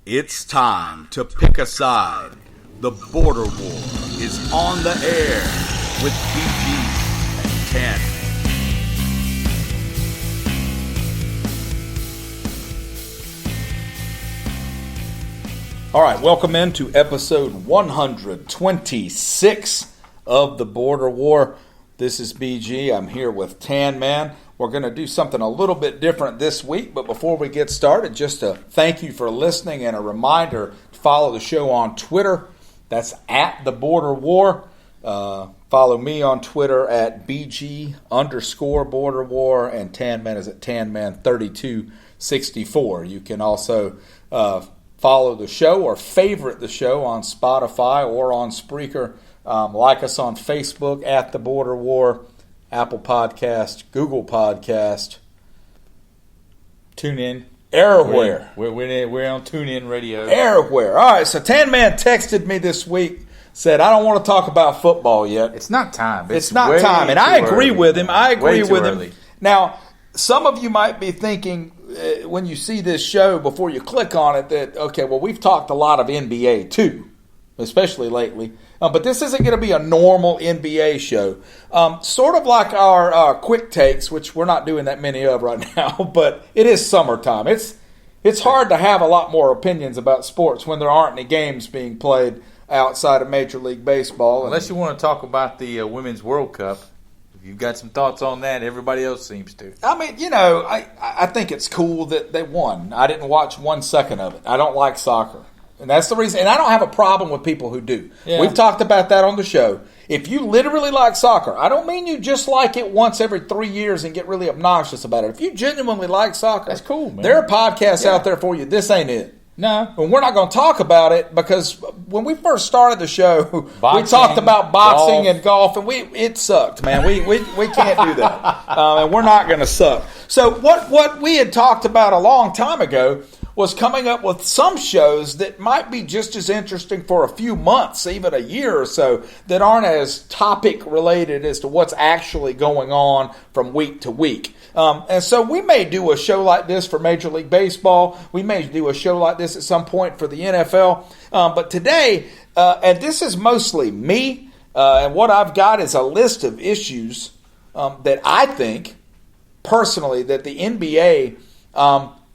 It's time to pick a side. The Border War is on the air with BG and Tan. All right, welcome into episode 126 of The Border War. This is BG. I'm here with TanMan. We're going to do something a little bit different this week, but before we get started, just a thank you for listening and a reminder to follow the show on Twitter. That's at The Border War. Follow me on Twitter at BG_Border War, and TanMan is at TanMan3264. You can also follow the show or favorite the show on Spotify or on Spreaker. Like us on Facebook at The Border War, Apple Podcast, Google Podcast, TuneIn, everywhere. We're on TuneIn Radio. Everywhere. All right, so TanMan texted me this week, said, I don't want to talk about football yet. It's not time. It's not time. And I agree with him. Early. Now, some of you might be thinking, when you see this show, before you click on it, that, okay, well, we've talked a lot of NBA too, especially lately. But this isn't going to be a normal NBA show. Sort of like our quick takes, which we're not doing that many of right now, but it is summertime. It's hard to have a lot more opinions about sports when there aren't any games being played outside of Major League Baseball. Unless you want to talk about the Women's World Cup. If you've got some thoughts on that, everybody else seems to. I mean, I think it's cool that they won. I didn't watch 1 second of it. I don't like soccer. And that's the reason. And I don't have a problem with people who do. Yeah. We've talked about that on the show. If you literally like soccer, I don't mean you just like it once every 3 years and get really obnoxious about it. If you genuinely like soccer, that's cool, man. There are podcasts out there for you. This ain't it. No. And we're not going to talk about it because when we first started the show, we talked about boxing and golf, and it sucked, man. We can't do that. And we're not going to suck. So what we had talked about a long time ago was coming up with some shows that might be just as interesting for a few months, even a year or so, that aren't as topic related as to what's actually going on from week to week. And so we may do a show like this for Major League Baseball. We may do a show like this at some point for the NFL. But today, and this is mostly me, and what I've got is a list of issues that I think, personally, that the NBA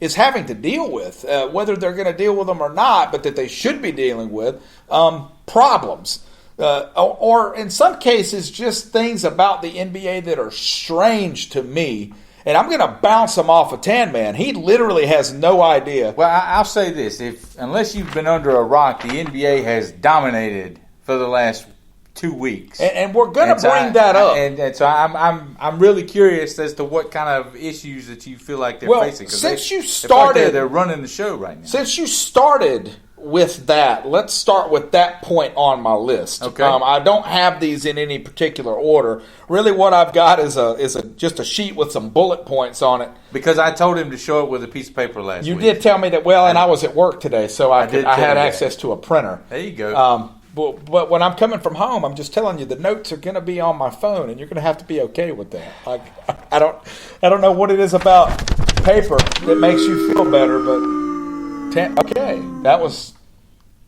is having to deal with, whether they're going to deal with them or not, but that they should be dealing with, problems. Or in some cases, just things about the NBA that are strange to me. And I'm going to bounce them off of TanMan. He literally has no idea. Well, I'll say this. Unless you've been under a rock, the NBA has dominated for the last 2 weeks. And we're going to bring that up. And so I'm really curious as to what kind of issues that you feel like they're facing. Since you started, they're running the show right now. Since you started with that, let's start with that point on my list. Okay. I don't have these in any particular order. Really, what I've got is just a sheet with some bullet points on it. Because I told him to show it with a piece of paper last week. You did tell me that. Well, and I was at work today, so I had access to a printer. There you go. But when I'm coming from home, I'm just telling you the notes are going to be on my phone, and you're going to have to be okay with that. I don't know what it is about paper that makes you feel better, but okay, that was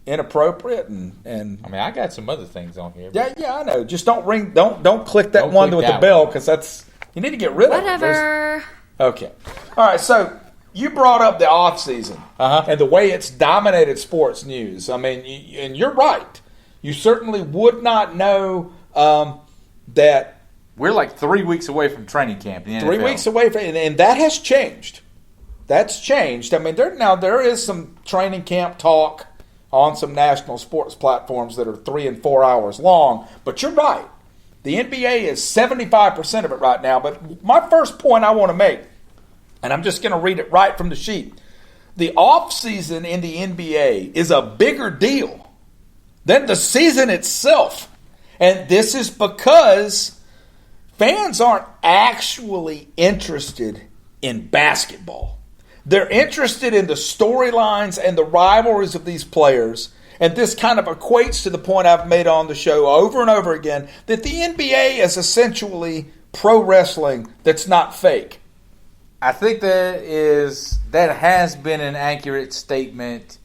inappropriate, and I mean, I got some other things on here. Yeah, I know. Just don't click that one with the bell, because you need to get rid of it. Whatever. Okay, all right. So you brought up the off season and the way it's dominated sports news. I mean, and you're right. You certainly would not know that we're like 3 weeks away from training camp in the NFL. 3 weeks away from, and that has changed. That's changed. I mean, there is some training camp talk on some national sports platforms that are 3 and 4 hours long. But you're right. The NBA is 75% of it right now. But my first point I want to make, and I'm just going to read it right from the sheet. The offseason in the NBA is a bigger deal than the season itself. And this is because fans aren't actually interested in basketball. They're interested in the storylines and the rivalries of these players. And this kind of equates to the point I've made on the show over and over again, that the NBA is essentially pro wrestling that's not fake. I think that has been an accurate statement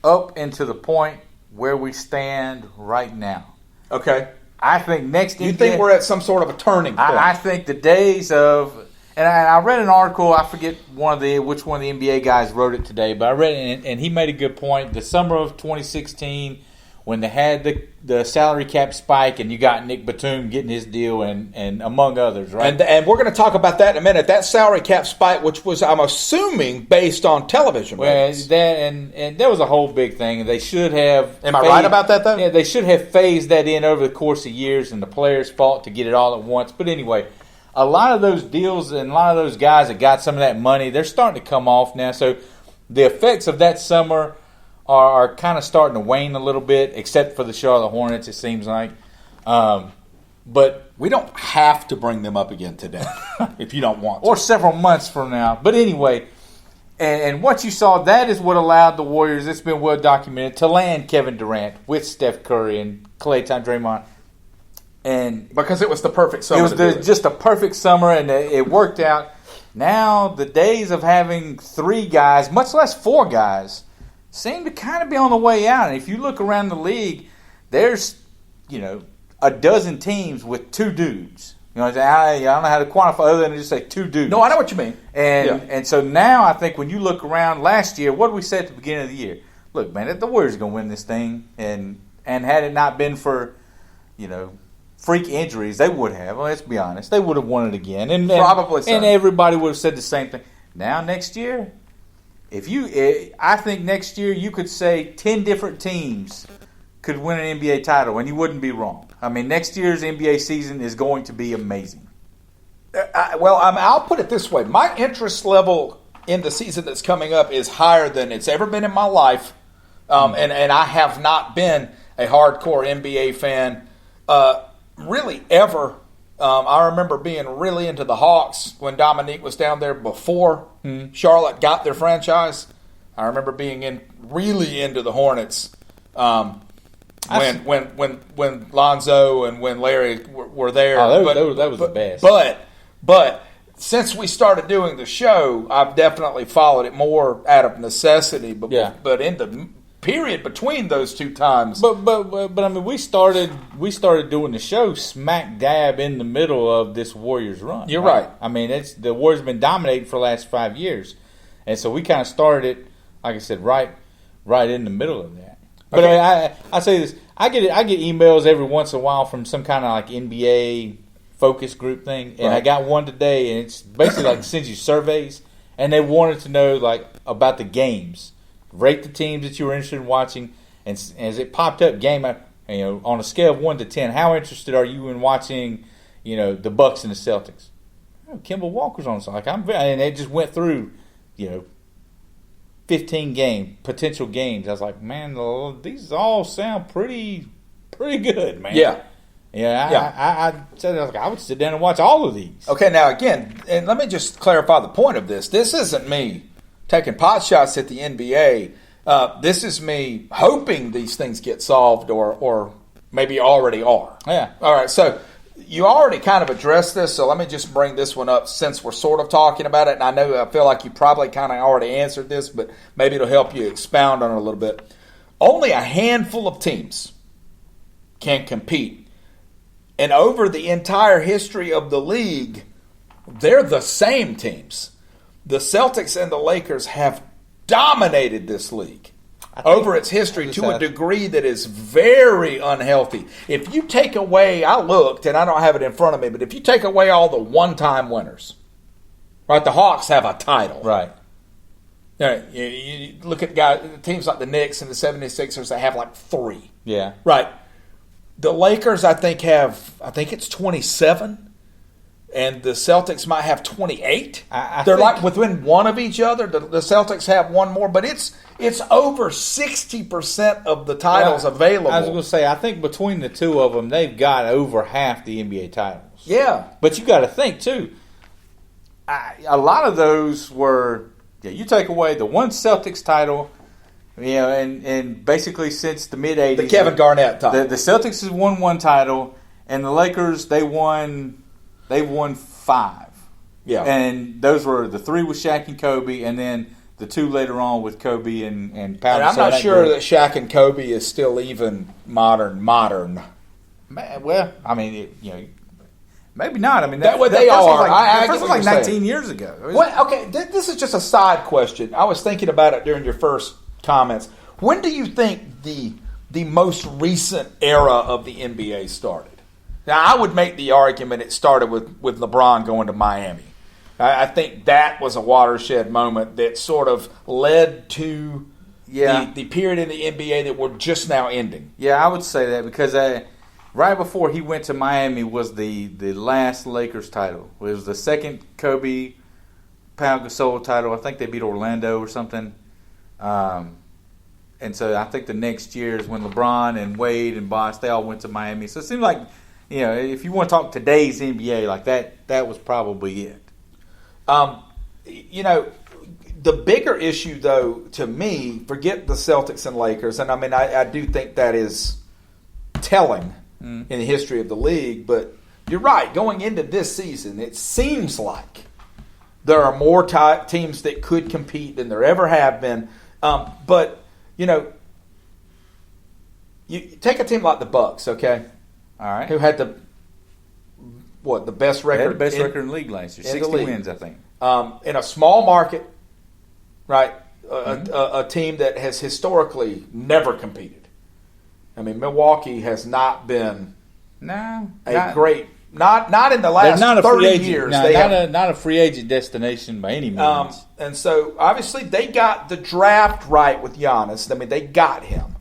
up into the point where we stand right now. Okay. I think next You think we're at some sort of a turning point? I think the days of, and I read an article, I forget which one of the NBA guys wrote it today, but I read it, and he made a good point. The summer of 2016, when they had the salary cap spike, and you got Nick Batum getting his deal, and among others, right? And we're going to talk about that in a minute. That salary cap spike, which was, I'm assuming, based on television ratings. Well, and there was a whole big thing, and they should have. Am I right about that, though? Yeah, they should have phased that in over the course of years, and the players fought to get it all at once. But anyway, a lot of those deals and a lot of those guys that got some of that money, they're starting to come off now. So the effects of that summer are kind of starting to wane a little bit, except for the Charlotte Hornets, it seems like. But we don't have to bring them up again today if you don't want to. Or several months from now. But anyway, and what you saw, that is what allowed the Warriors, it's been well documented, to land Kevin Durant with Steph Curry and Klay Thompson, Draymond. And because it was the perfect summer. It was just a perfect summer, and it worked out. Now, the days of having 3 guys, much less 4 guys, seem to kind of be on the way out. And if you look around the league, there's, a dozen teams with 2 dudes. I don't know how to quantify other than just say 2 dudes. No, I know what you mean. And so now I think when you look around last year, what did we say at the beginning of the year? Look, man, the Warriors are going to win this thing. And had it not been for, freak injuries, they would have. Well, let's be honest. They would have won it again. And probably so. And everybody would have said the same thing. Now, next year, I think next year you could say 10 different teams could win an NBA title, and you wouldn't be wrong. I mean, next year's NBA season is going to be amazing. I'll put it this way. My interest level in the season that's coming up is higher than it's ever been in my life, and I have not been a hardcore NBA fan really ever. I remember being really into the Hawks when Dominique was down there before Charlotte got their franchise. I remember being really into the Hornets when Lonzo and when Larry were there. Oh, that was the best. But since we started doing the show, I've definitely followed it more out of necessity. But in the period between those 2 times. But I mean, we started doing the show smack dab in the middle of this Warriors run. You're right. I mean, the Warriors have been dominating for the last 5 years, and so we kind of started it, like I said, right in the middle of that. But okay. I say this, I get emails every once in a while from some kind of like NBA focus group thing, and I got one today, and it's basically like sends you surveys, and they wanted to know like about the games. Rate the teams that you were interested in watching, and as it popped up, on a scale of 1 to 10, how interested are you in watching, the Bucks and the Celtics? Kemba Walker's on, so and it just went through, 15 potential games. I was like, man, these all sound pretty good, man. Yeah. I said I would sit down and watch all of these. Okay, now again, and let me just clarify the point of this. This isn't me taking pot shots at the NBA. This is me hoping these things get solved or maybe already are. Yeah. All right, so you already kind of addressed this, so let me just bring this one up since we're sort of talking about it. And I feel like you probably kind of already answered this, but maybe it'll help you expound on it a little bit. Only a handful of teams can compete. And over the entire history of the league, they're the same teams. The Celtics and the Lakers have dominated this league over its history to a degree that is very unhealthy. If you take away, I looked, and I don't have it in front of me, but if you take away all the one-time winners, right, the Hawks have a title. Right. You look at teams like the Knicks and the 76ers, they have like 3. Yeah. Right. The Lakers, I think it's 27. And the Celtics might have 28. They're like within one of each other. The Celtics have one more, but it's over 60% of the titles available. I was going to say, I think between the 2 of them, they've got over half the NBA titles. Yeah. But you got to think, too, a lot of those were, you take away the one Celtics title, and basically since the mid-'80s. The Kevin Garnett title. The Celtics has won 1 title, and the Lakers, they won 5. Yeah. And those were the 3 with Shaq and Kobe, and then the two later on with Kobe and Pau. And I'm not sure that Shaq and Kobe is still even modern. Well, I mean, maybe not. I mean, that they are. That was like 19 years ago. Well, okay, this is just a side question. I was thinking about it during your first comments. When do you think the most recent era of the NBA started? Now, I would make the argument it started with LeBron going to Miami. I think that was a watershed moment that sort of led to the period in the NBA that we're just now ending. Yeah, I would say that because right before he went to Miami was the last Lakers title. It was the second Kobe Pau Gasol title. I think they beat Orlando or something. And so I think the next year is when LeBron and Wade and Bosh, they all went to Miami. So it seems like, if you want to talk today's NBA, like that was probably it. The bigger issue, though, to me, forget the Celtics and Lakers, and I mean, I do think that is telling in the history of the league, but you're right. Going into this season, it seems like there are more teams that could compete than there ever have been. But you take a team like the Bucks, okay? All right. Who had the best record? They had the best record in the league last year. 60 wins, I think. In a small market, right? A team that has historically never competed. I mean, Milwaukee has not been great. Not in the last 30 years. Not a free agent destination by any means. And so, obviously, they got the draft right with Giannis. I mean, they got him.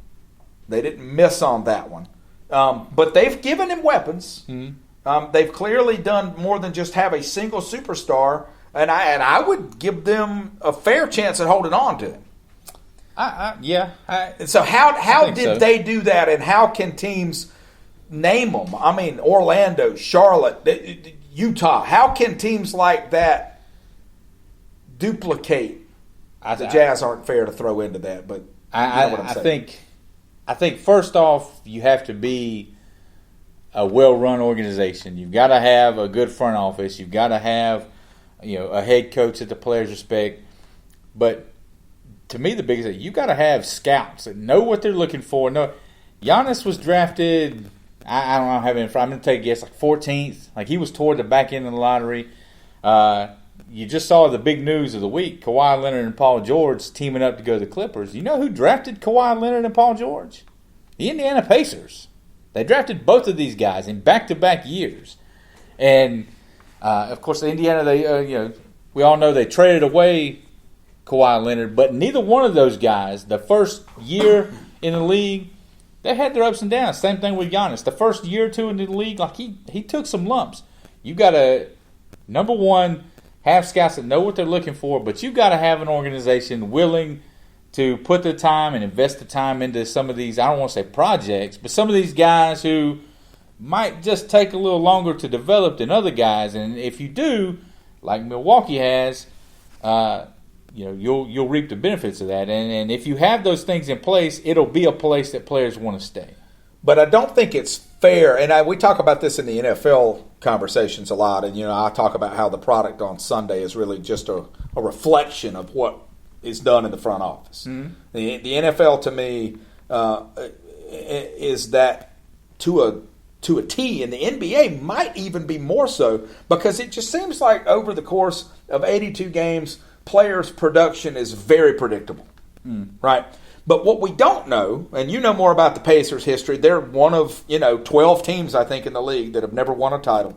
They didn't miss on that one. But they've given him weapons. Mm-hmm. They've clearly done more than just have a single superstar. And I would give them a fair chance at holding on to him. So how did they do that, and how can teams name them? I mean, Orlando, Charlotte, Utah. How can teams like that duplicate? The Jazz aren't fair to throw into that, but you know what I'm saying. I think first off, you have to be a well-run organization. You've got to have a good front office. You've got to have a head coach that the players respect. But to me, the biggest thing, you got to have scouts that know what they're looking for. No, Giannis was drafted, I don't know, I'm going to take a guess, like 14th. Like, he was toward the back end of the lottery. You just saw the big news of the week, Kawhi Leonard and Paul George teaming up to go to the Clippers. You know who drafted Kawhi Leonard and Paul George? The Indiana Pacers. They drafted both of these guys in back-to-back years. And of course, Indiana, we all know they traded away Kawhi Leonard, but neither one of those guys, the first year in the league, they had their ups and downs. Same thing with Giannis. The first year or two in the league, like he took some lumps. You got to, number one, have scouts that know what they're looking for, but you got to have an organization willing to put the time and invest the time into some of these, I don't want to say projects, but some of these guys who might just take a little longer to develop than other guys. And if you do, like Milwaukee has, you'll reap the benefits of that. And if you have those things in place, it'll be a place that players want to stay. But I don't think it's fair, and we talk about this in the NFL conversations a lot, and I talk about how the product on Sunday is really just a reflection of what is done in the front office. Mm-hmm. The NFL, to me, is that to a T, and the NBA might even be more so, because it just seems like over the course of 82 games, players' production is very predictable, right? But what we don't know, and you know more about the Pacers' history, they're one of 12 teams, I think, in the league that have never won a title.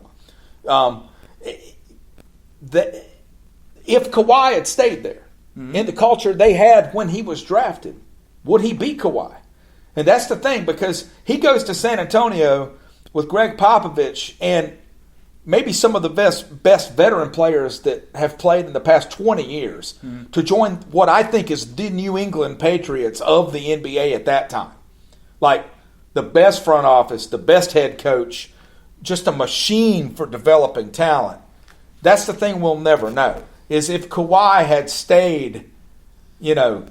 If Kawhi had stayed there, in the culture they had when he was drafted, would he beat Kawhi? And that's the thing, because he goes to San Antonio with Greg Popovich and maybe some of the best veteran players that have played in the past 20 years to join what I think is the New England Patriots of the NBA at that time. Like the best front office, the best head coach, just a machine for developing talent. That's the thing we'll never know, is if Kawhi had stayed, in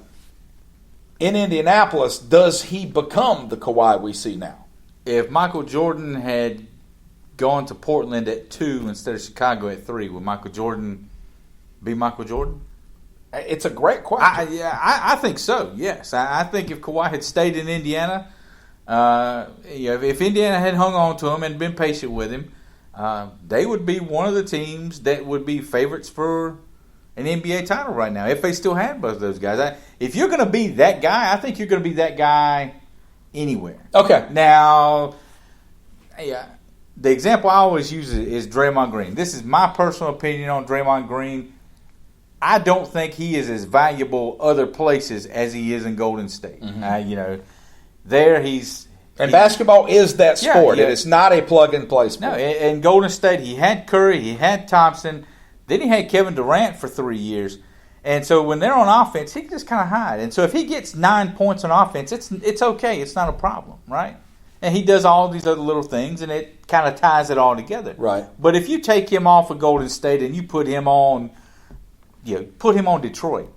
Indianapolis, does he become the Kawhi we see now? If Michael Jordan had gone to Portland at 2 instead of Chicago at 3, would Michael Jordan be Michael Jordan? It's a great question. I think so. Yes, I think if Kawhi had stayed in Indiana, if Indiana had hung on to him and been patient with him, they would be one of the teams that would be favorites for an NBA title right now if they still had both of those guys. If you're going to be that guy, I think you're going to be that guy anywhere. Okay. Now, the example I always use is Draymond Green. This is my personal opinion on Draymond Green. I don't think he is as valuable other places as he is in Golden State. Mm-hmm. Basketball is that sport. Yeah. It's not a plug-and-play sport. No, in Golden State, he had Curry, he had Thompson, then he had Kevin Durant for 3 years. And so when they're on offense, he can just kind of hide. And so if he gets 9 points on offense, it's okay. It's not a problem, right? And he does all these other little things, and it kind of ties it all together. Right. But if you take him off of Golden State and you put him on Detroit,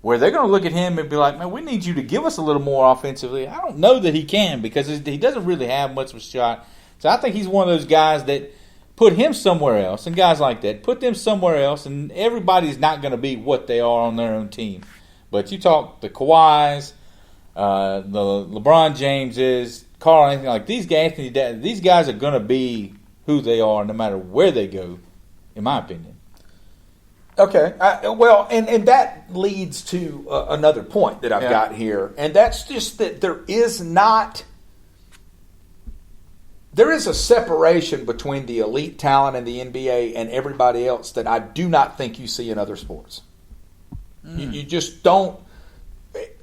where they're going to look at him and be like, man, we need you to give us a little more offensively. I don't know that he can because he doesn't really have much of a shot. So I think he's one of those guys that put him somewhere else, and guys like that, put them somewhere else, and everybody's not going to be what they are on their own team. But you talk the Kawhis, the LeBron Jameses, Carl Anthony, like these guys are going to be who they are no matter where they go, in my opinion. Okay. And that leads to another point that I've got here, and that's just that there is a separation between the elite talent in the NBA and everybody else that I do not think you see in other sports. You just don't.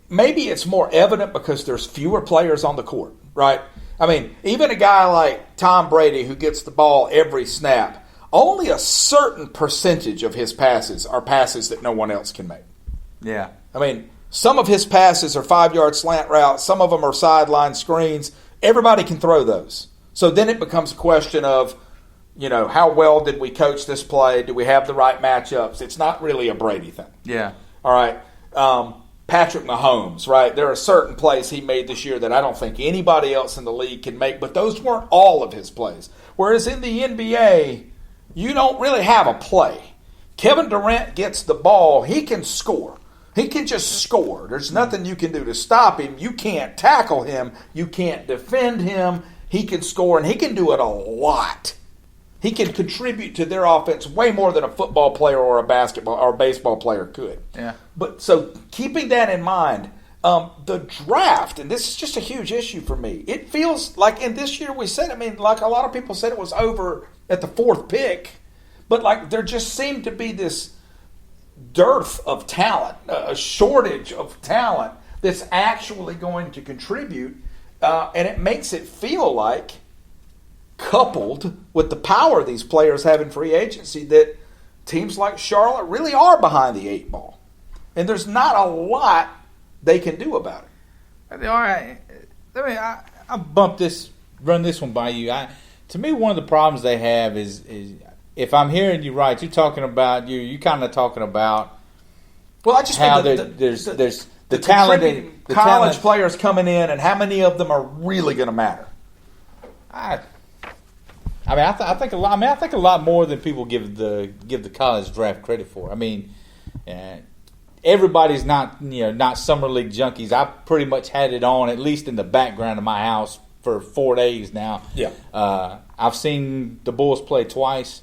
Maybe it's more evident because there's fewer players on the court, right? I mean, even a guy like Tom Brady who gets the ball every snap, only a certain percentage of his passes are passes that no one else can make. Yeah. I mean, some of his passes are 5-yard slant routes. Some of them are sideline screens. Everybody can throw those. So then it becomes a question of, how well did we coach this play? Do we have the right matchups? It's not really a Brady thing. Yeah. All right. Patrick Mahomes, right? There are certain plays he made this year that I don't think anybody else in the league can make, but those weren't all of his plays. Whereas in the NBA, you don't really have a play. Kevin Durant gets the ball. He can score. He can just score. There's nothing you can do to stop him. You can't tackle him. You can't defend him. He can score, and he can do it a lot. He can contribute to their offense way more than a football player or a basketball or a baseball player could. Yeah. But so keeping that in mind, the draft, and this is just a huge issue for me. It feels like, and this year we said, like a lot of people said it was over at the 4th pick, but like there just seemed to be this dearth of talent, a shortage of talent that's actually going to contribute, and it makes it feel like, coupled with the power these players have in free agency, that teams like Charlotte really are behind the 8 ball, and there's not a lot they can do about it. All right, I'll run this one by you. To me, one of the problems they have is if I'm hearing you right, you're talking about you kind of talking about. Well, I just how mean there's the talent, college players coming in, and how many of them are really going to matter. I think a lot. I think a lot more than people give the college draft credit for. Everybody's not summer league junkies. I pretty much had it on, at least in the background of my house, for 4 days now. Yeah. I've seen the Bulls play twice.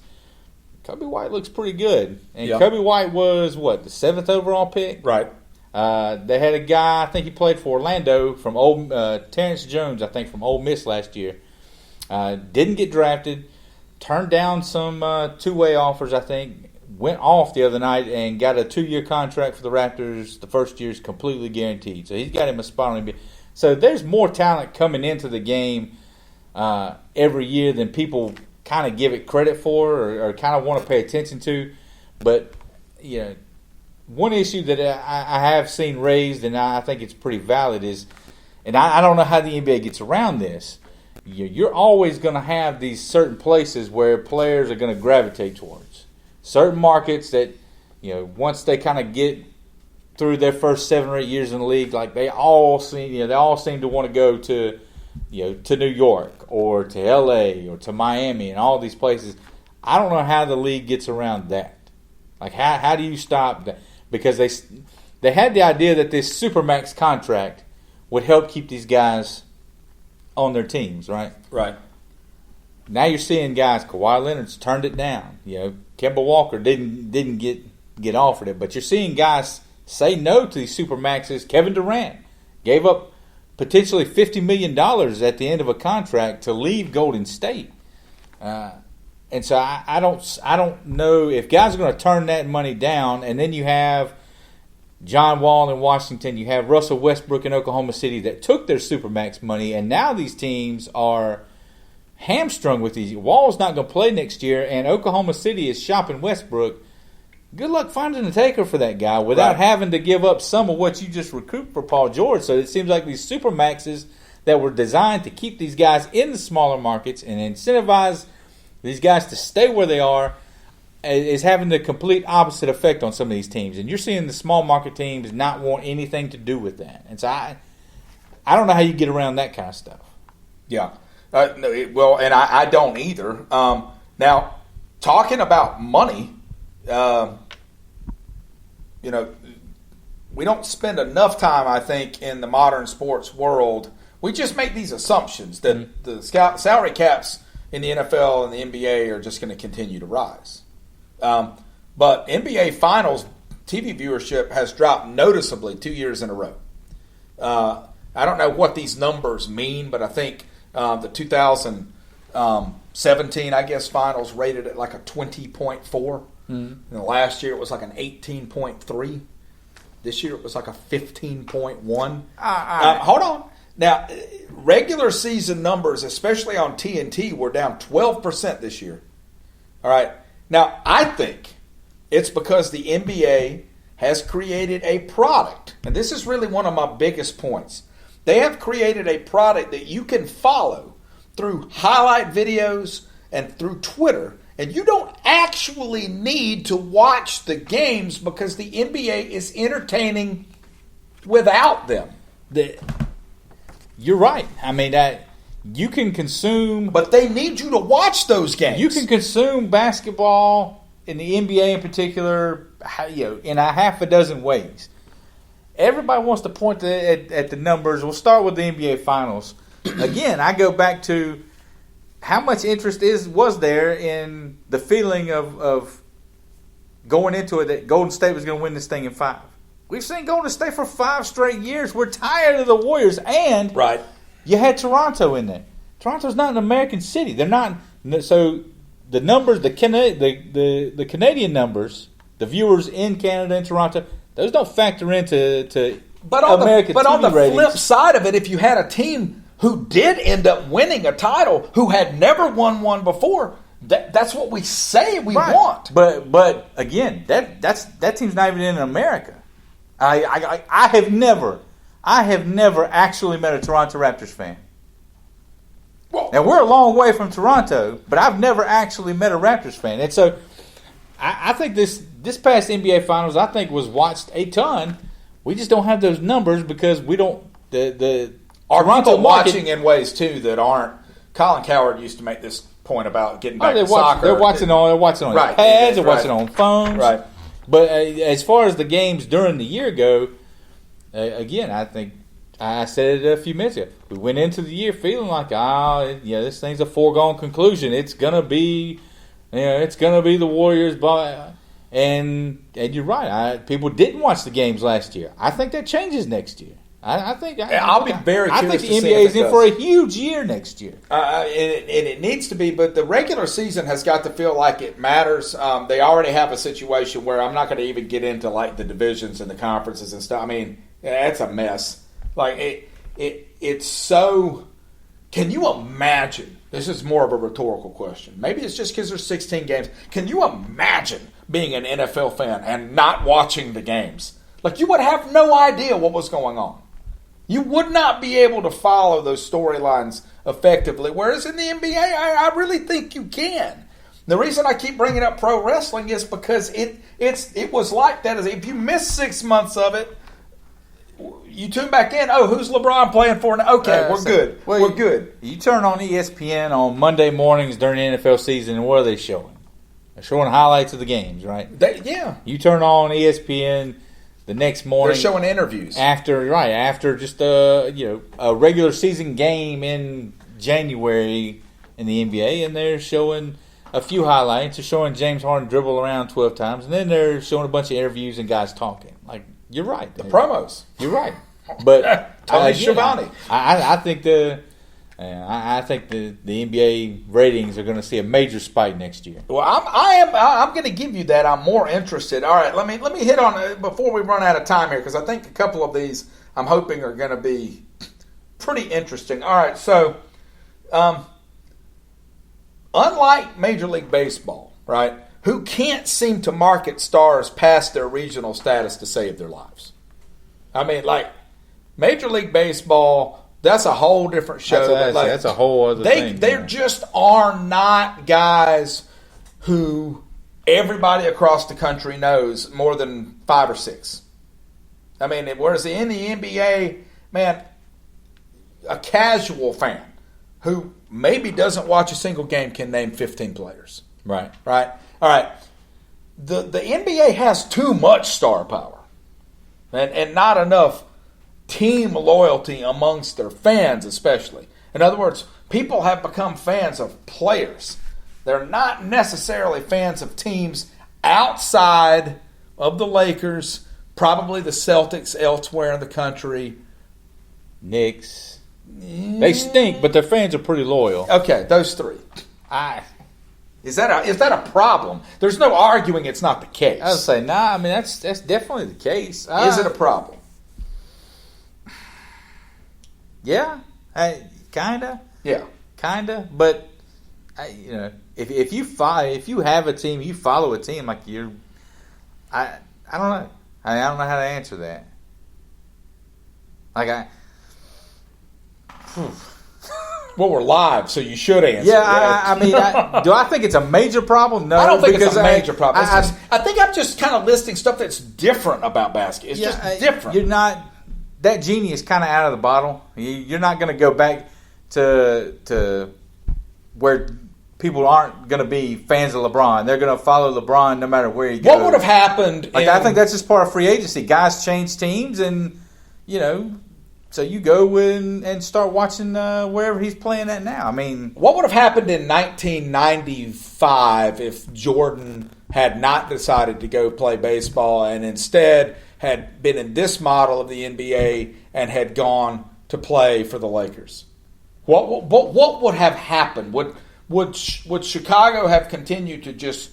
Kobe White looks pretty good. And yeah. Kobe White was, the 7th overall pick? Right. They had a guy, I think he played for Orlando, from Terrence Jones, I think, from Ole Miss last year. Didn't get drafted. Turned down some two-way offers, I think. Went off the other night and got a 2-year contract for the Raptors. The first year is completely guaranteed. So he's got him a spot on NBA. So there's more talent coming into the game every year than people kind of give it credit for or kind of want to pay attention to. But, one issue that I have seen raised, and I think it's pretty valid, is, and I don't know how the NBA gets around this, you're always going to have these certain places where players are going to gravitate towards. Certain markets that, once they kind of get through their first 7 or 8 years in the league, like they all seem to want to go to, to New York or to LA or to Miami and all these places. I don't know how the league gets around that. Like, how do you stop that? because they had the idea that this Supermax contract would help keep these guys on their teams, right? Right. Now you're seeing guys, Kawhi Leonard's turned it down. Kemba Walker didn't get offered it, but you're seeing guys say no to these Supermaxes. Kevin Durant gave up potentially $50 million at the end of a contract to leave Golden State. And so I don't know if guys are going to turn that money down. And then you have John Wall in Washington. You have Russell Westbrook in Oklahoma City that took their Supermax money. And now these teams are hamstrung with these. Wall's not going to play next year. And Oklahoma City is shopping Westbrook. Good luck finding a taker for that guy without having to give up some of what you just recouped for Paul George. So it seems like these Supermaxes that were designed to keep these guys in the smaller markets and incentivize these guys to stay where they are is having the complete opposite effect on some of these teams. And you're seeing the small market teams not want anything to do with that. And so I don't know how you get around that kind of stuff. Yeah. And I don't either. Now, talking about money, we don't spend enough time, I think, in the modern sports world. We just make these assumptions that the salary caps in the NFL and the NBA are just going to continue to rise. But NBA Finals TV viewership has dropped noticeably 2 years in a row. I don't know what these numbers mean, but I think the 2017, Finals rated it like a 20.4. Mm-hmm. And the last year it was like an 18.3. This year it was like a 15.1. Hold on. Now, regular season numbers, especially on TNT, were down 12% this year. All right. Now, I think it's because the NBA has created a product, and this is really one of my biggest points. They have created a product that you can follow through highlight videos and through Twitter, and you don't actually need to watch the games because the NBA is entertaining without them. You're right. I mean, you can consume... But they need you to watch those games. You can consume basketball, in the NBA in particular, in a half a dozen ways. Everybody wants to point at the numbers. We'll start with the NBA Finals. Again, I go back to how much interest was there in the feeling of going into it that Golden State was going to win this thing in 5. We've seen Golden State for 5 straight years. We're tired of the Warriors. And you had Toronto in there. Toronto's not an American city. They're not. So the numbers, the Canadian numbers, the viewers in Canada and Toronto, those don't factor into American TV on the ratings. flip side of it, if you had a team who did end up winning a title, who had never won one before, that's what we say we want. But again, that team's not even in America. I have never actually met a Toronto Raptors fan. Well, now, we're a long way from Toronto, but I've never actually met a Raptors fan. And so I think this past NBA Finals, I think, was watched a ton. We just don't have those numbers because we don't the Are Toronto people market, watching in ways too that aren't? Colin Cowherd used to make this point about getting back to soccer. They're watching on right. pads. They're watching on phones. Right. But as far as the games during the year go, again, I think I said it a few minutes ago. We went into the year feeling like, this thing's a foregone conclusion. It's gonna be, the Warriors. And you're right. People didn't watch the games last year. I think that changes next year. I'll be very curious. I think the to see NBA if is it in does. for a huge year next year. And it needs to be, but the regular season has got to feel like it matters. They already have a situation where I'm not going to even get into like the divisions and the conferences and stuff. I mean, it's a mess. Like it's so. Can you imagine? This is more of a rhetorical question. Maybe it's just because there's 16 games. Can you imagine being an NFL fan and not watching the games? Like you would have no idea what was going on. You would not be able to follow those storylines effectively. Whereas in the NBA, I really think you can. The reason I keep bringing up pro wrestling is because it was like that. If you miss 6 months of it, you tune back in. Oh, who's LeBron playing for now? Okay, we're good. We're good. You turn on ESPN on Monday mornings during the NFL season, and what are they showing? showing highlights of the games, right? You turn on ESPN the next morning. They're showing interviews after just a regular season game in January in the NBA, and they're showing a few highlights. They're showing James Harden dribble around 12 times, and then they're showing a bunch of interviews and guys talking. Like, you're right. The promos. You're right. But Tony Schiavone. I think the NBA ratings are going to see a major spike next year. Well, I'm going to give you that. I'm more interested. All right, let me hit on before we run out of time here, because I think a couple of these I'm hoping are going to be pretty interesting. All right, so unlike Major League Baseball, right, who can't seem to market stars past their regional status to save their lives. I mean, like Major League Baseball, that's a whole different show. That's a whole other thing. There just are not guys who everybody across the country knows more than 5 or 6. I mean, whereas in the NBA, man, a casual fan who maybe doesn't watch a single game can name 15 players. Right. All right. The NBA has too much star power and not enough team loyalty amongst their fans, especially. In other words, people have become fans of players. They're not necessarily fans of teams outside of the Lakers, probably the Celtics elsewhere in the country. Knicks. They stink, but their fans are pretty loyal. Okay, those 3. Is that a problem? There's no arguing it's not the case. I would say, nah, I mean, that's definitely the case. Is it a problem? Yeah, kinda. Yeah, kinda. But if you have a team, you follow a team like you're. I don't know. I don't know how to answer that. Well, we're live, so you should answer. Yeah, I mean, do I think it's a major problem? No, I don't think it's a major problem. I think I'm just kind of listing stuff that's different about basketball. It's just different. You're not. That genie is kind of out of the bottle. You're not going to go back to where people aren't going to be fans of LeBron. They're going to follow LeBron no matter where he goes. What would have happened? I think that's just part of free agency. Guys change teams, and so you go and start watching wherever he's playing at now. I mean, what would have happened in 1995 if Jordan had not decided to go play baseball and instead had been in this model of the NBA and had gone to play for the Lakers? What would have happened? Would Chicago have continued to just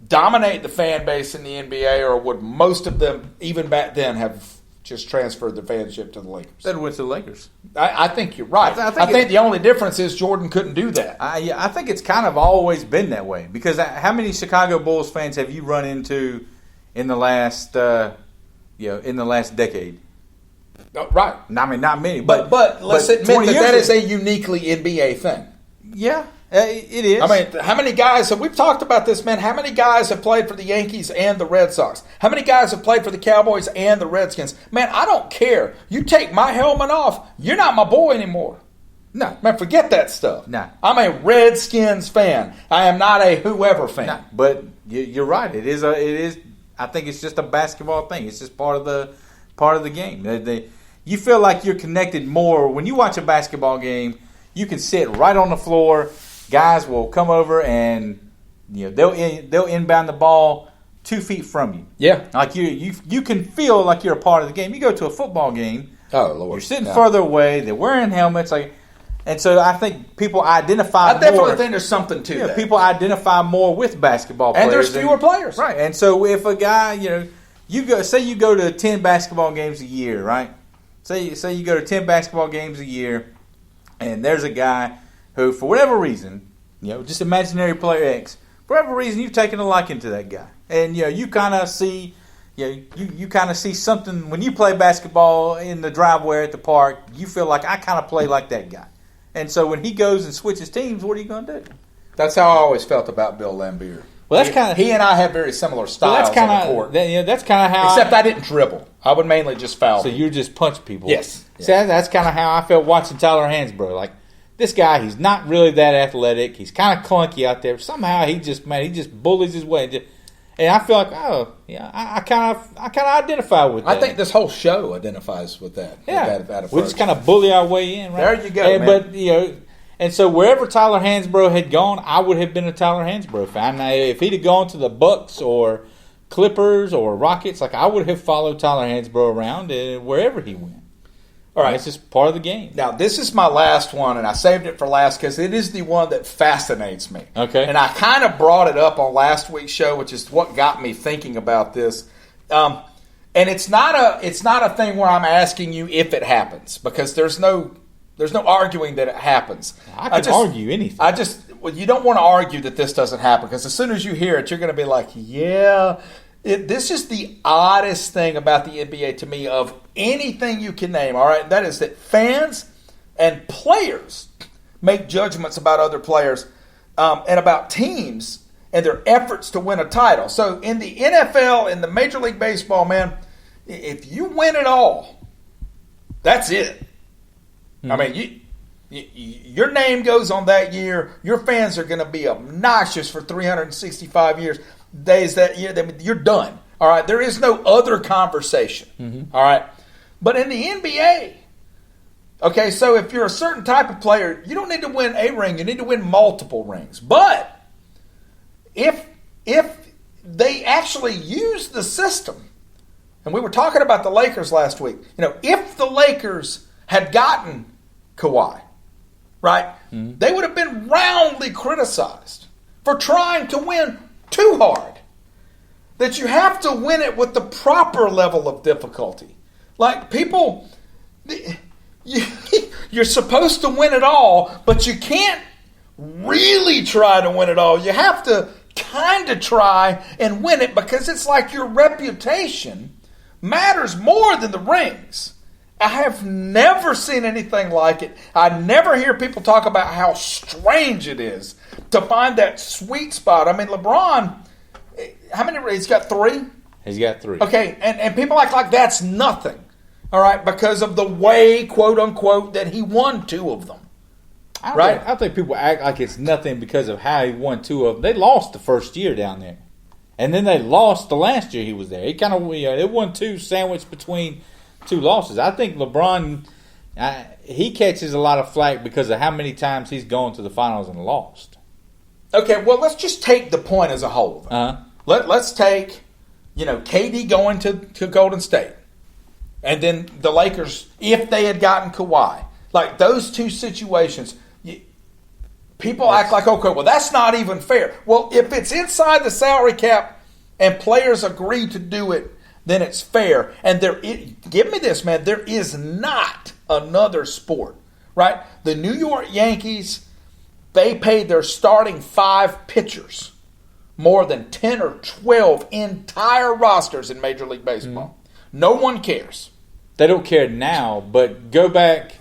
dominate the fan base in the NBA, or would most of them, even back then, have just transferred the fanship to the Lakers? That went to the Lakers. I think you're right. I think the only difference is Jordan couldn't do that. I think it's kind of always been that way, because how many Chicago Bulls fans have you run into in the last decade? Right. I mean, not many. But let's admit that is a uniquely NBA thing. Yeah, it is. I mean, how many guys, so we've talked about this, man, how many guys have played for the Yankees and the Red Sox? How many guys have played for the Cowboys and the Redskins? Man, I don't care. You take my helmet off, you're not my boy anymore. No. Man, forget that stuff. No. I'm a Redskins fan. I am not a whoever fan. No, but you're right. It is. I think it's just a basketball thing. It's just part of the game. You feel like you're connected more when you watch a basketball game. You can sit right on the floor. Guys will come over and they'll inbound the ball 2 feet from you. Yeah, like you can feel like you're a part of the game. You go to a football game. Oh Lord, you're sitting further away. They're wearing helmets. And so I think people identify. I definitely think there's something to that. People identify more with basketball players, and there's fewer players, right? And so if a guy, you go to 10 basketball games a year, right? Say you go to 10 basketball games a year, and there's a guy who, for whatever reason, just imaginary player X, for whatever reason, you've taken a liking to that guy, and you kind of see. You kind of see something when you play basketball in the driveway at the park. You feel like I kind of play like that guy, and so when he goes and switches teams, what are you going to do? That's how I always felt about Bill Laimbeer. Well, that's kind of he and I have very similar styles on the court. That's kind of how. Except I didn't dribble. I would mainly just foul. So you just punch people. Yes. See, that's kind of how I felt watching Tyler Hansbrough. Like this guy, he's not really that athletic. He's kind of clunky out there. Somehow he just bullies his way. And I feel like, I kind of identify with that. I think this whole show identifies with that. Yeah, with that we just kind of bully our way in, right? There you go, man. But and so wherever Tyler Hansbrough had gone, I would have been a Tyler Hansbrough fan. Now, if he'd have gone to the Bucks or Clippers or Rockets, I would have followed Tyler Hansbrough around wherever he went. All right, it's just part of the game. Now, this is my last one, and I saved it for last because it is the one that fascinates me. Okay. And I kind of brought it up on last week's show, which is what got me thinking about this. And it's not a thing where I'm asking you if it happens, because there's no arguing that it happens. I can argue anything. You don't want to argue that this doesn't happen, because as soon as you hear it, you're going to be like, yeah. This is the oddest thing about the NBA to me of anything you can name, all right? That is that fans and players make judgments about other players and about teams and their efforts to win a title. So in the NFL, in the Major League Baseball, man, if you win it all, that's it. Mm-hmm. I mean, your name goes on that year. Your fans are going to be obnoxious for 365 days that year. You're done. All right. There is no other conversation. Mm-hmm. All right. But in the NBA, okay, so if you're a certain type of player, you don't need to win a ring. You need to win multiple rings. But if they actually use the system, and we were talking about the Lakers last week, if the Lakers had gotten Kawhi, right, mm-hmm. they would have been roundly criticized for trying to win too hard. That you have to win it with the proper level of difficulty. Like, people, you're supposed to win it all, but you can't really try to win it all. You have to kind of try and win it, because it's like your reputation matters more than the rings. I have never seen anything like it. I never hear people talk about how strange it is to find that sweet spot. I mean, LeBron, how many? He's got 3? He's got 3. Okay, and people act like that's nothing, all right, because of the way, quote unquote, that he won 2 of them. I think people act like it's nothing because of how he won 2 of them. They lost the first year down there, and then they lost the last year he was there. He kind of they won 2 sandwiched between 2 losses. I think LeBron, he catches a lot of flack because of how many times he's gone to the finals and lost. Okay, well, let's just take the point as a whole. Uh-huh. Let's take, KD going to Golden State, and then the Lakers, if they had gotten Kawhi. Like, those 2 situations, people act like, okay, well, that's not even fair. Well, if it's inside the salary cap and players agree to do it, then it's fair. And give me this, man, there is not another sport, right? The New York Yankees, they paid their starting 5 pitchers more than 10 or 12 entire rosters in Major League Baseball. No one cares. They don't care now, but go back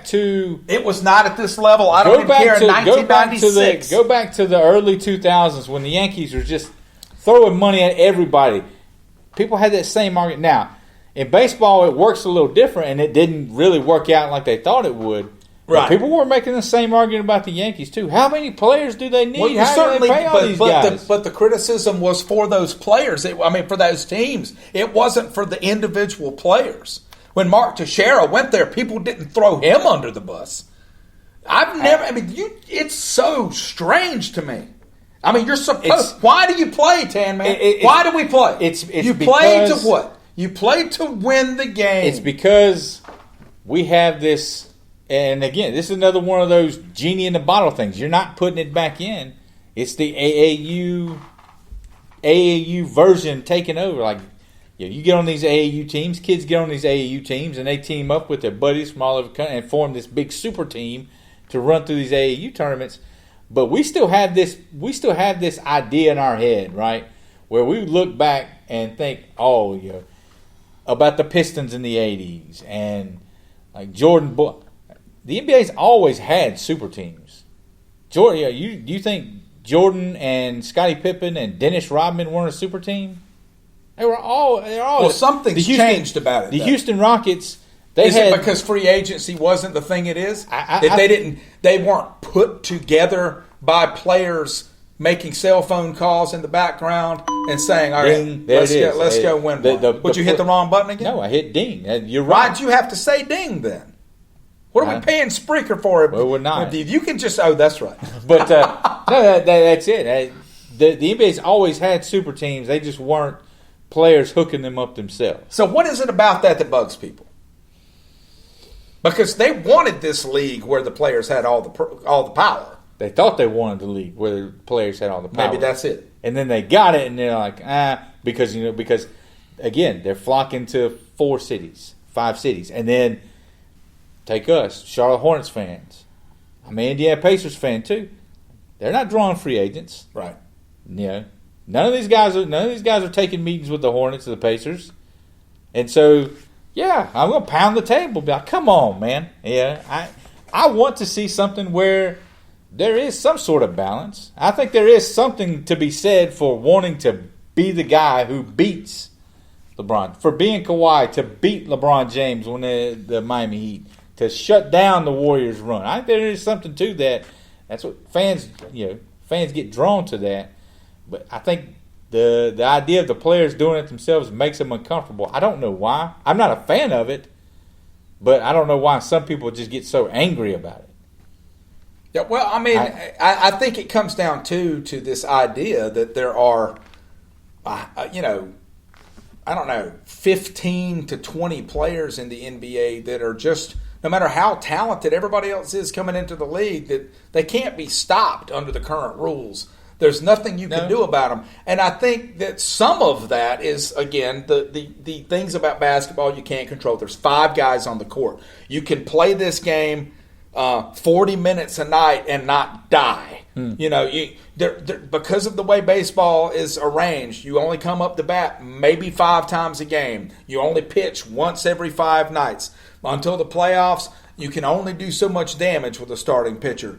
to... It was not at this level. I don't even care in 1996. Go back to the early 2000s when the Yankees were just throwing money at everybody. People had that same argument. Now, in baseball, it works a little different, and it didn't really work out like they thought it would. Right. But people were making the same argument about the Yankees, too. How many players do they need? Well, How do they pay all these guys? But the criticism was for those players. For those teams. It wasn't for the individual players. When Mark Teixeira went there, people didn't throw him under the bus. It's so strange to me. I mean, you're supposed... Why do you play, TanMan? Why do we play? You play to what? You play to win the game. It's because we have this... And again, this is another one of those genie in the bottle things. You're not putting it back in. It's the AAU version taking over. Like, you get on these AAU teams, kids get on these AAU teams, and they team up with their buddies from all over the country and form this big super team to run through these AAU tournaments. But we still have this idea in our head, right, where we look back and think, about the Pistons in the 80s and like Jordan. The NBA's always had super teams. Do you think Jordan and Scottie Pippen and Dennis Rodman weren't a super team? They were all. Well, something's changed about it. The Houston Rockets Is it because free agency wasn't the thing it is? They weren't put together by players making cell phone calls in the background and saying, all right, let's go win one. Would you hit the wrong button again? No, I hit ding. You're right. Why'd you have to say ding then? What are we paying Spreaker for? Well, we're not. You can just, that's right. But no, that's it. The NBA's always had super teams. They just weren't players hooking them up themselves. So what is it about that bugs people? Because they wanted this league where the players had all the power. They thought they wanted the league where the players had all the power. Maybe that's it. And then they got it, and they're like, because again, they're flocking to 5 cities, and then take us, Charlotte Hornets fans. I'm an Indiana Pacers fan too. They're not drawing free agents, right? Yeah, none of these guys are taking meetings with the Hornets or the Pacers, and so. Yeah, I'm going to pound the table. Be like, come on, man. Yeah, I want to see something where there is some sort of balance. I think there is something to be said for wanting to be the guy who beats LeBron, for being Kawhi to beat LeBron James when the Miami Heat, to shut down the Warriors' run. I think there is something to that. That's what fans get drawn to that. But I think the idea of the players doing it themselves makes them uncomfortable. I don't know why. I'm not a fan of it, but I don't know why some people just get so angry about it. Yeah, well, I mean, I think it comes down to this idea that there are, I don't know, 15 to 20 players in the NBA that are just, no matter how talented everybody else is coming into the league, that they can't be stopped under the current rules. There's nothing you can do about them. And I think that some of that is, again, the things about basketball you can't control. There's 5 guys on the court. You can play this game 40 minutes a night and not die. Because of the way baseball is arranged, you only come up to bat maybe 5 times a game. You only pitch once every 5 nights. Until the playoffs, you can only do so much damage with a starting pitcher.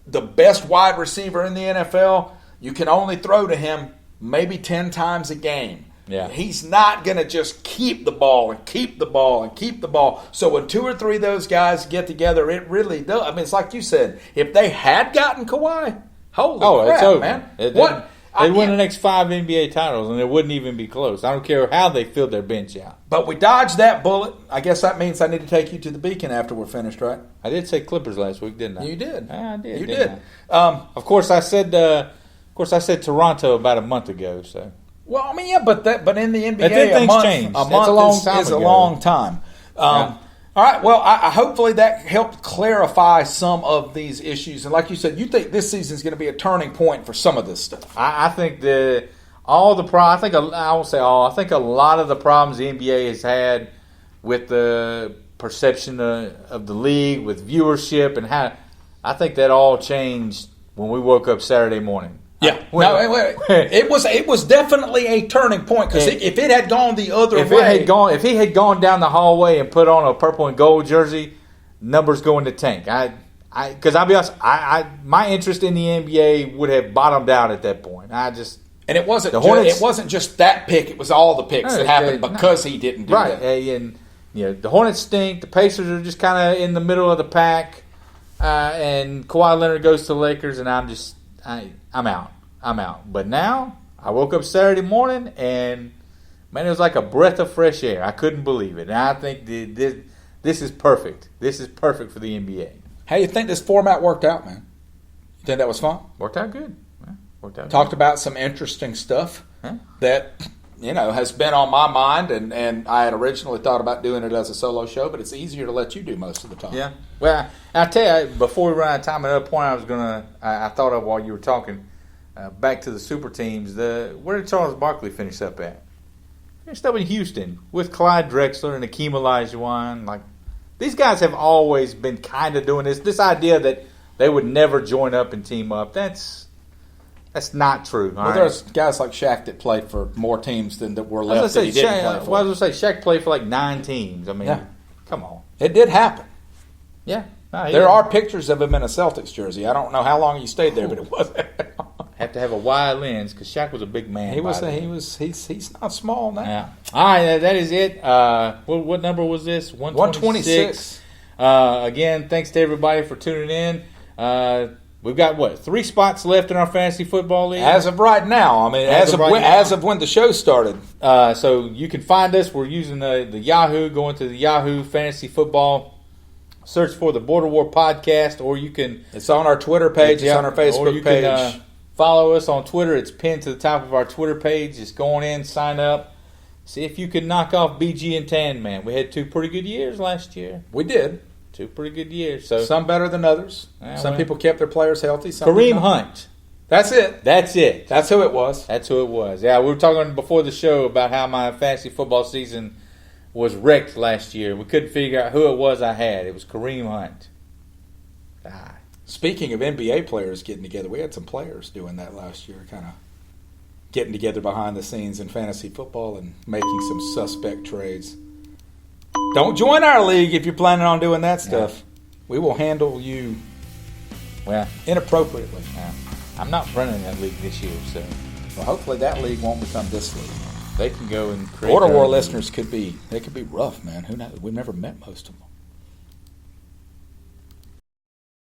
The best wide receiver in the NFL, you can only throw to him maybe 10 times a game. Yeah. He's not going to just keep the ball and keep the ball and keep the ball. So when 2 or 3 of those guys get together, it really does. I mean, it's like you said, if they had gotten Kawhi, holy crap, it's over, man. They'd win the next 5 NBA titles, and it wouldn't even be close. I don't care how they filled their bench out. But we dodged that bullet. I guess that means I need to take you to the Beacon after we're finished, right? I did say Clippers last week, didn't I? You did. I did. You did. Of course, I said Toronto about a month ago. So. Well, I mean, yeah, but in the NBA, a month is a long time. All right. Well, I hopefully that helped clarify some of these issues. And like you said, you think this season is going to be a turning point for some of this stuff. I think I think a lot of the problems the NBA has had with the perception of the league, with viewership, and I think that all changed when we woke up Saturday morning. Yeah, it was definitely a turning point, because if it had gone the other way, if he had gone down the hallway and put on a purple and gold jersey, numbers go in the tank. Because I'll be honest, my interest in the NBA would have bottomed out at that point. And it wasn't it wasn't just that pick; it was all the picks that happened because he didn't do that. And the Hornets stink. The Pacers are just kind of in the middle of the pack, and Kawhi Leonard goes to the Lakers, and I'm out. But now, I woke up Saturday morning, and, man, it was like a breath of fresh air. I couldn't believe it. And I think this is perfect. This is perfect for the NBA. How do you think this format worked out, man? You think that was fun? Worked out good. Talked about some interesting stuff that, has been on my mind, and I had originally thought about doing it as a solo show, but it's easier to let you do most of the time. Yeah. Well, I'll tell you, before we run out of time, another point I thought of while you were talking, back to the super teams, where did Charles Barkley finish up at? Finished up in Houston with Clyde Drexler and Akeem Olajuwon. Like, these guys have always been kind of doing this. This idea that they would never join up and team up, that's not true. Well, there's guys like Shaq that played for more teams than that were left that he didn't play for. Well, I was going to say, Shaq played for like 9 teams. I mean, come on. It did happen. Yeah. There are pictures of him in a Celtics jersey. I don't know how long he stayed there, but it wasn't. Have to have a wide lens because Shaq was a big man. He's not small now. Yeah. All right, that is it. What number was this? 126. Again, thanks to everybody for tuning in. We've got 3 spots left in our fantasy football league as of right now. I mean, as of when the show started. So you can find us. We're using the Yahoo. Going to the Yahoo Fantasy Football. Search for the Border War Podcast, or you can. It's on our Twitter page. It's on our Facebook page. Can, follow us on Twitter. It's pinned to the top of our Twitter page. Just go on in, sign up. See if you can knock off BG and TanMan. We had 2 pretty good years last year. We did. 2 pretty good years. So some better than others. Some people kept their players healthy. Some Kareem Hunt. That's it. That's it. That's who it was. That's who it was. Yeah, we were talking before the show about how my fantasy football season was wrecked last year. We couldn't figure out who it was I had. It was Kareem Hunt. Speaking of NBA players getting together, we had some players doing that last year, kind of getting together behind the scenes in fantasy football and making some suspect trades. Don't join our league if you're planning on doing that stuff. Yeah. We will handle you inappropriately. Yeah. I'm not running that league this year, so hopefully that league won't become this league. They can go and create Border War listeners could be rough, man. Who knows? We've never met most of them.